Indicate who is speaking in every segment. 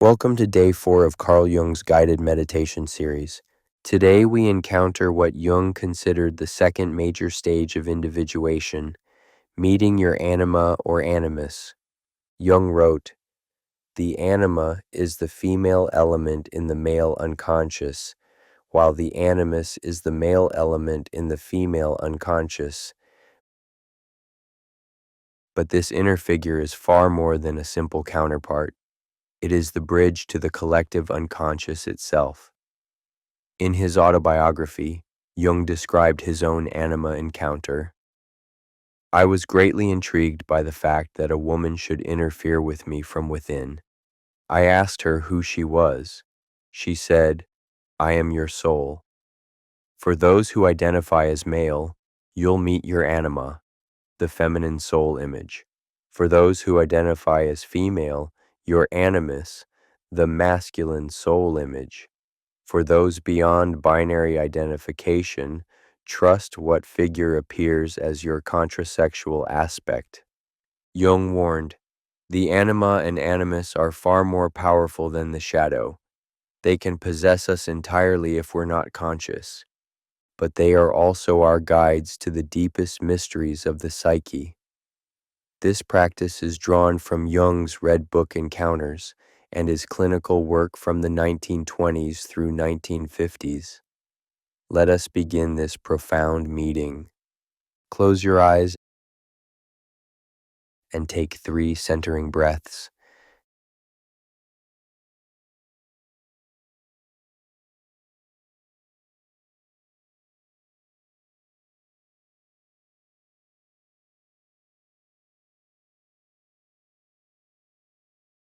Speaker 1: Welcome to day 4 of Carl Jung's guided meditation series. Today we encounter what Jung considered the second major stage of individuation, meeting your anima or animus. Jung wrote, "The anima is the female element in the male unconscious, while the animus is the male element in the female unconscious. But this inner figure is far more than a simple counterpart. It is the bridge to the collective unconscious itself." In his autobiography, Jung described his own anima encounter. "I was greatly intrigued by the fact that a woman should interfere with me from within. I asked her who she was. She said, 'I am your soul.' For those who identify as male, you'll meet your anima, the feminine soul image. For those who identify as female, your animus, the masculine soul image. For those beyond binary identification, trust what figure appears as your contrasexual aspect." Jung warned, "The anima and animus are far more powerful than the shadow. They can possess us entirely if we're not conscious, but they are also our guides to the deepest mysteries of the psyche." This practice is drawn from Jung's Red Book Encounters and his clinical work from the 1920s through 1950s. Let us begin this profound meeting. Close your eyes and take 3 centering breaths.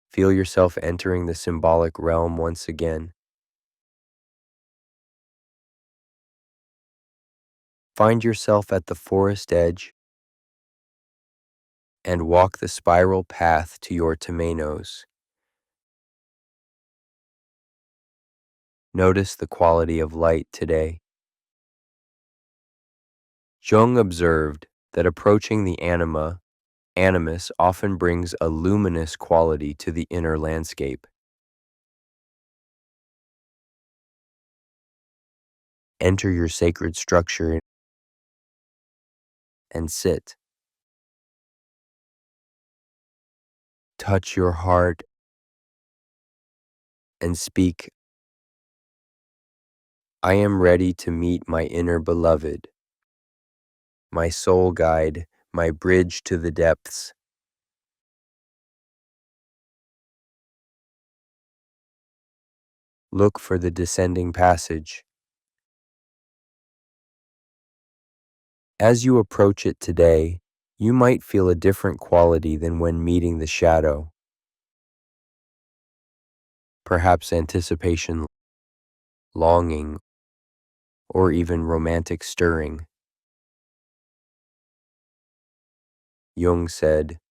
Speaker 1: Feel yourself entering the symbolic realm once again. Find yourself at the forest edge and walk the spiral path to your temenos. Notice the quality of light today. Jung observed that approaching the anima, animus often brings a luminous quality to the inner landscape. Enter your sacred structure and sit. Touch your heart and speak, "I am ready to meet my inner beloved, my soul guide, my bridge to the depths." Look for the descending passage. As you approach it today, you might feel a different quality than when meeting the shadow. Perhaps anticipation, longing, or even romantic stirring. Jung said,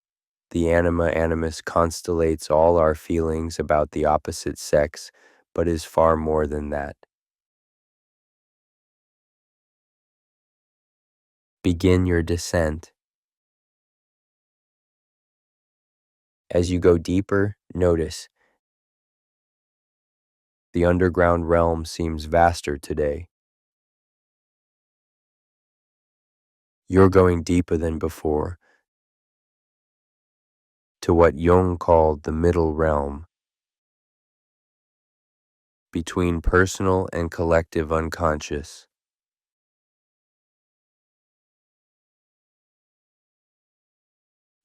Speaker 1: "The anima animus constellates all our feelings about the opposite sex, but is far more than that." Begin your descent. As you go deeper, notice the underground realm seems vaster today. You're going deeper than before, to what Jung called the middle realm, between personal and collective unconscious.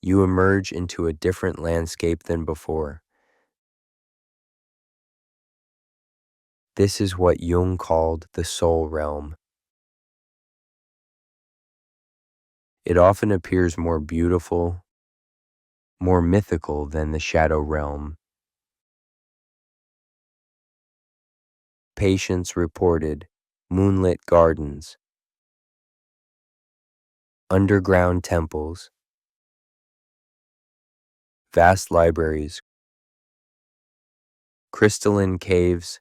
Speaker 1: You emerge into a different landscape than before. This is what Jung called the soul realm. It often appears more beautiful, more mythical than the shadow realm. Patients reported moonlit gardens, underground temples, vast libraries, crystalline caves,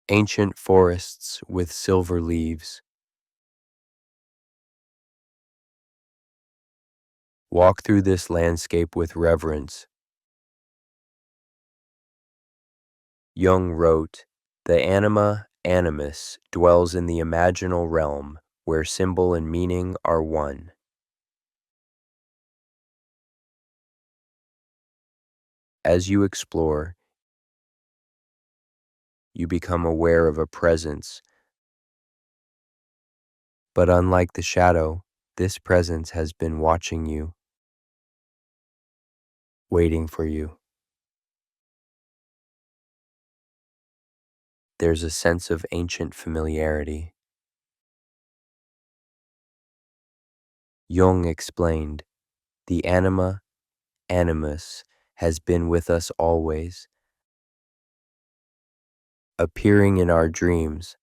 Speaker 1: ancient forests with silver leaves. Walk through this landscape with reverence. Jung wrote, "The anima, animus, dwells in the imaginal realm, where symbol and meaning are one." As you explore, you become aware of a presence, but unlike the shadow, this presence has been watching you, waiting for you. There's a sense of ancient familiarity. Jung explained, "The anima, animus, has been with us always, appearing in our dreams,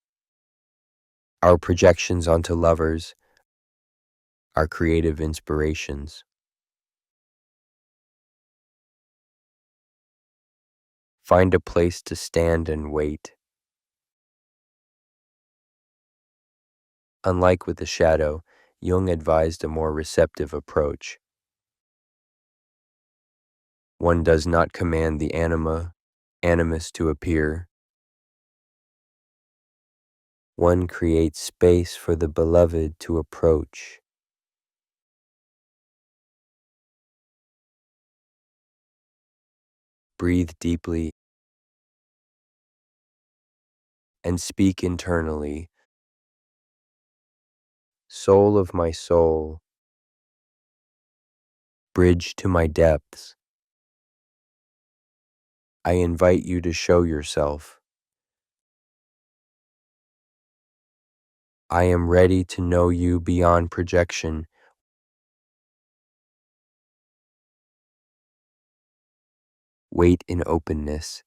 Speaker 1: our projections onto lovers, our creative inspirations." Find a place to stand and wait. Unlike with the shadow, Jung advised a more receptive approach. One does not command the anima, animus to appear. One creates space for the beloved to approach. Breathe deeply and speak internally. Soul of my soul, bridge to my depths. I invite you to show yourself. I am ready to know you beyond projection. Wait in openness.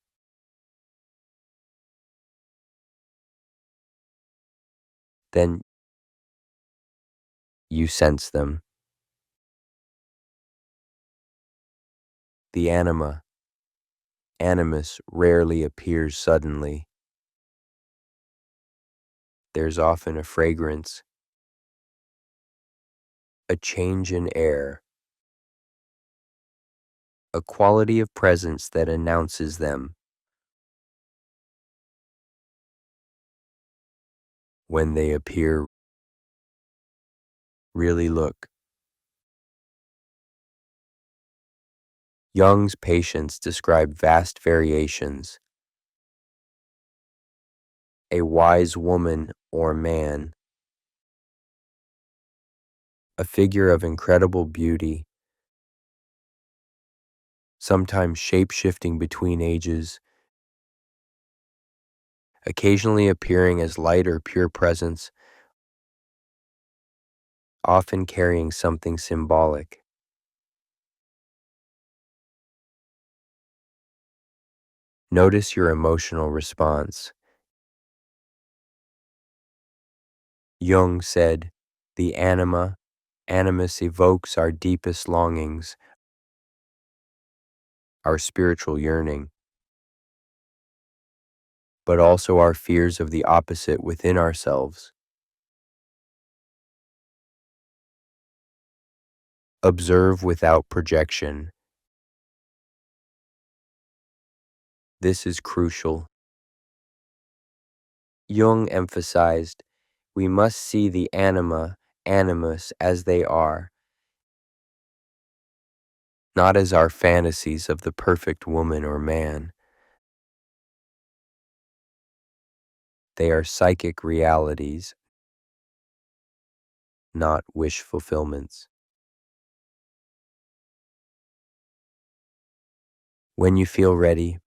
Speaker 1: Then you sense them. The anima, animus rarely appears suddenly. There's often a fragrance, a change in air, a quality of presence that announces them. When they appear, really look. Jung's patients describe vast variations. A wise woman or man, a figure of incredible beauty, sometimes shape-shifting between ages, occasionally appearing as light or pure presence, often carrying something symbolic. Notice your emotional response. Jung said, "The anima, animus evokes our deepest longings, our spiritual yearning, but also our fears of the opposite within ourselves." Observe without projection. This is crucial. Jung emphasized, we must see the anima, animus as they are, not as our fantasies of the perfect woman or man. They are psychic realities, not wish fulfillments. When you feel ready,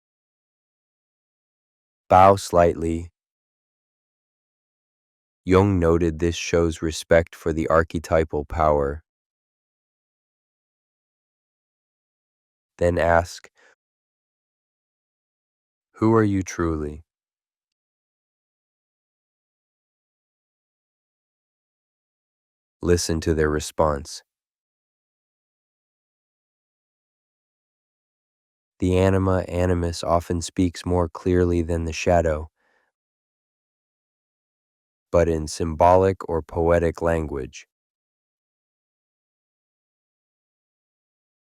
Speaker 1: bow slightly. Jung noted this shows respect for the archetypal power. Then ask, who are you truly? Listen to their response. The anima animus often speaks more clearly than the shadow, but in symbolic or poetic language.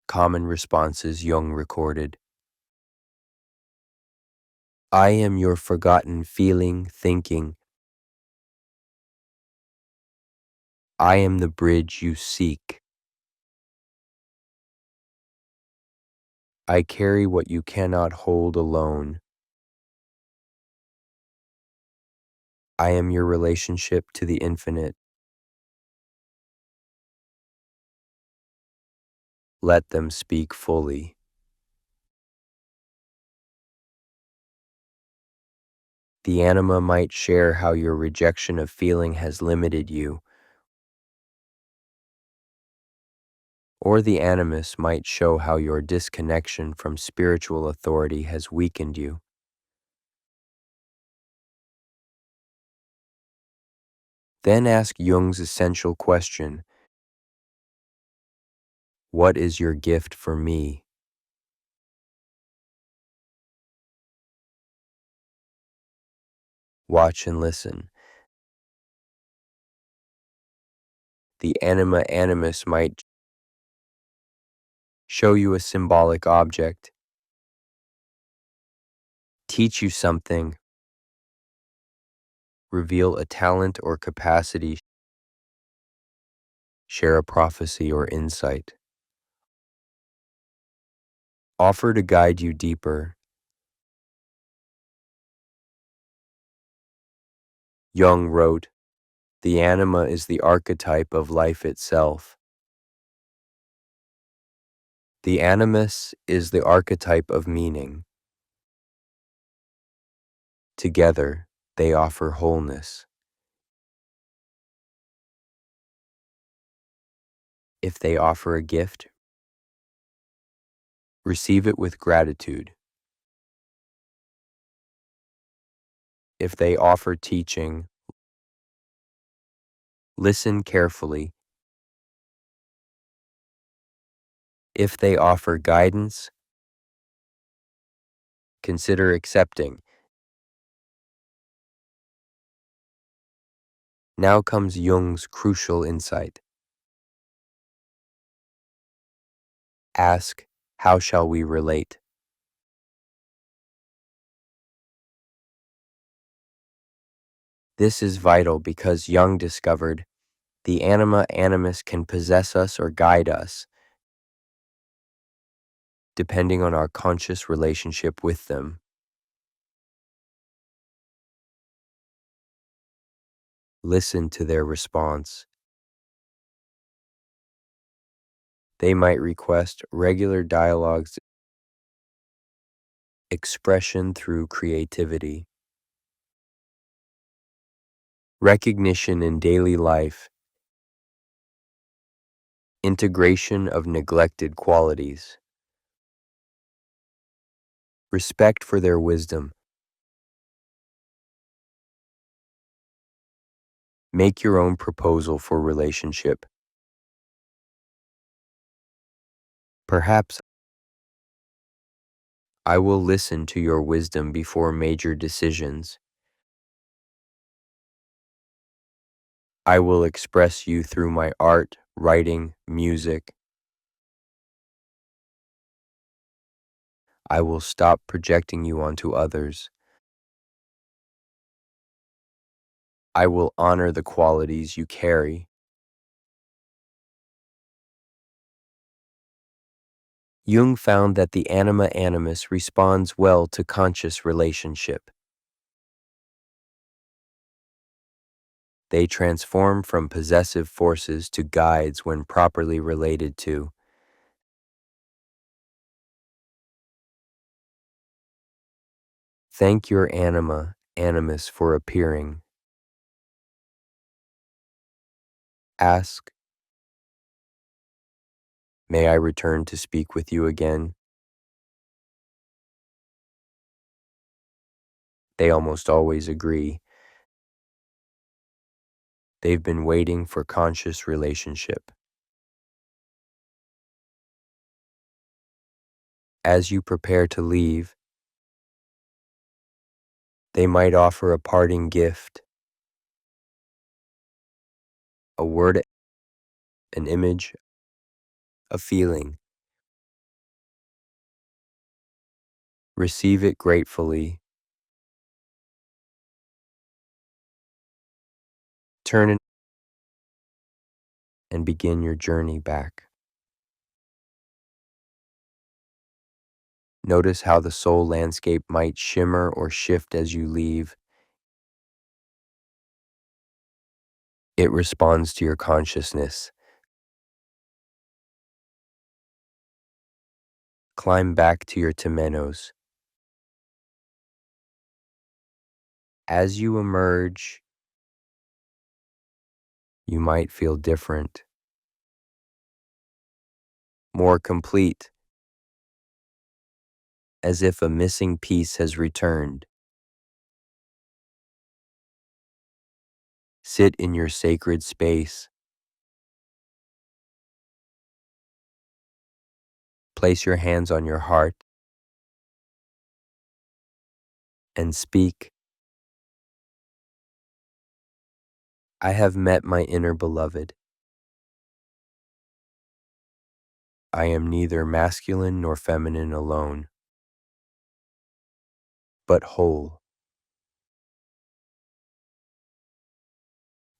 Speaker 1: Common responses Jung recorded. I am your forgotten feeling, thinking. I am the bridge you seek. I carry what you cannot hold alone. I am your relationship to the infinite. Let them speak fully. The anima might share how your rejection of feeling has limited you, or the animus might show how your disconnection from spiritual authority has weakened you. Then ask Jung's essential question: what is your gift for me? Watch and listen. The anima animus might show you a symbolic object, teach you something, reveal a talent or capacity, share a prophecy or insight, offer to guide you deeper. Jung wrote, "The anima is the archetype of life itself. The animus is the archetype of meaning. Together, they offer wholeness. If they offer a gift, receive it with gratitude. If they offer teaching, listen carefully. If they offer guidance, consider accepting." Now comes Jung's crucial insight. Ask, how shall we relate? This is vital because Jung discovered the anima animus can possess us or guide us, depending on our conscious relationship with them. Listen to their response. They might request regular dialogues, expression through creativity, recognition in daily life, integration of neglected qualities, respect for their wisdom. Make your own proposal for relationship. Perhaps I will listen to your wisdom before major decisions. I will express you through my art, writing, music. I will stop projecting you onto others. I will honor the qualities you carry. Jung found that the anima animus responds well to conscious relationship. They transform from possessive forces to guides when properly related to. Thank your anima animus for appearing. Ask, may I return to speak with you again? They almost always agree. They've been waiting for conscious relationship. As you prepare to leave, they might offer a parting gift, a word, an image, a feeling. Receive it gratefully. Turn in and begin your journey back. Notice how the soul landscape might shimmer or shift as you leave. It responds to your consciousness. Climb back to your temenos. As you emerge, you might feel different, more complete, as if a missing piece has returned. Sit in your sacred space. Place your hands on your heart and speak. I have met my inner beloved. I am neither masculine nor feminine alone, but whole.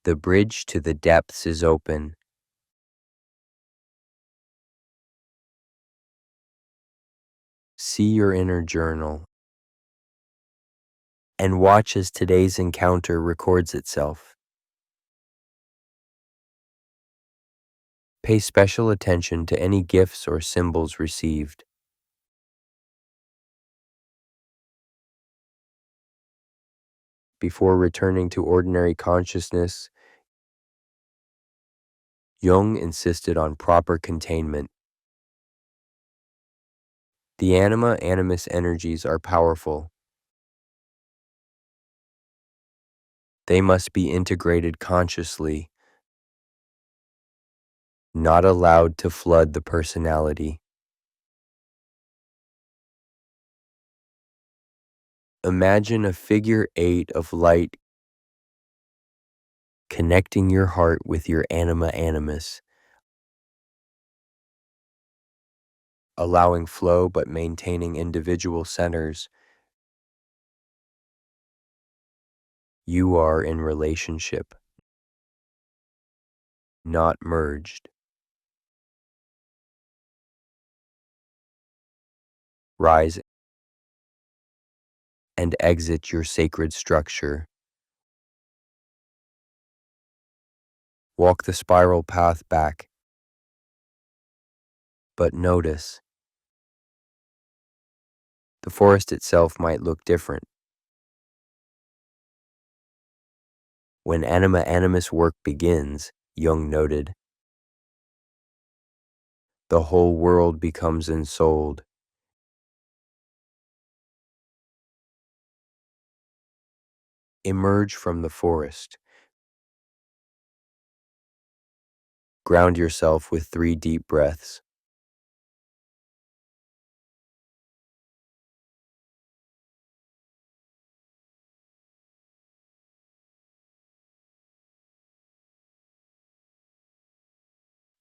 Speaker 1: The bridge to the depths is open. See your inner journal and watch as today's encounter records itself. Pay special attention to any gifts or symbols received. Before returning to ordinary consciousness, Jung insisted on proper containment. The Anima Animus energies are powerful. They must be integrated consciously, not allowed to flood the personality. Imagine a figure 8 of light connecting your heart with your Anima Animus, allowing flow but maintaining individual centers. You are in relationship, not merged. Rise and exit your sacred structure. Walk the spiral path back, but notice the forest itself might look different. When Anima Animus work begins, Jung noted, the whole world becomes ensouled. Emerge from the forest. Ground yourself with 3 deep breaths.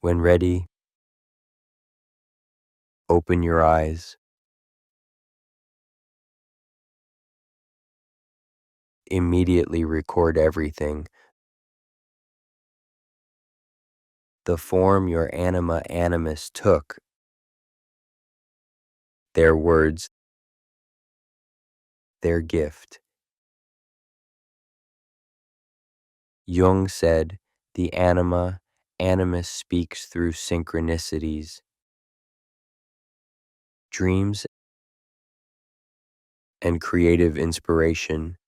Speaker 1: When ready, open your eyes. Immediately record everything. The form your Anima Animus took, their words, their gift. Jung said, the Anima Animus speaks through synchronicities, dreams, and creative inspiration.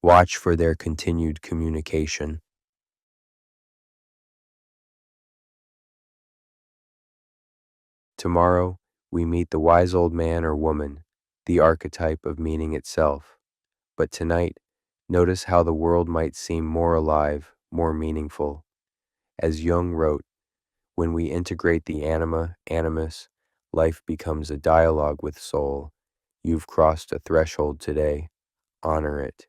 Speaker 1: Watch for their continued communication. Tomorrow, we meet the wise old man or woman, the archetype of meaning itself. But tonight, notice how the world might seem more alive, more meaningful. As Jung wrote, when we integrate the Anima Animus, life becomes a dialogue with soul. You've crossed a threshold today. Honor it.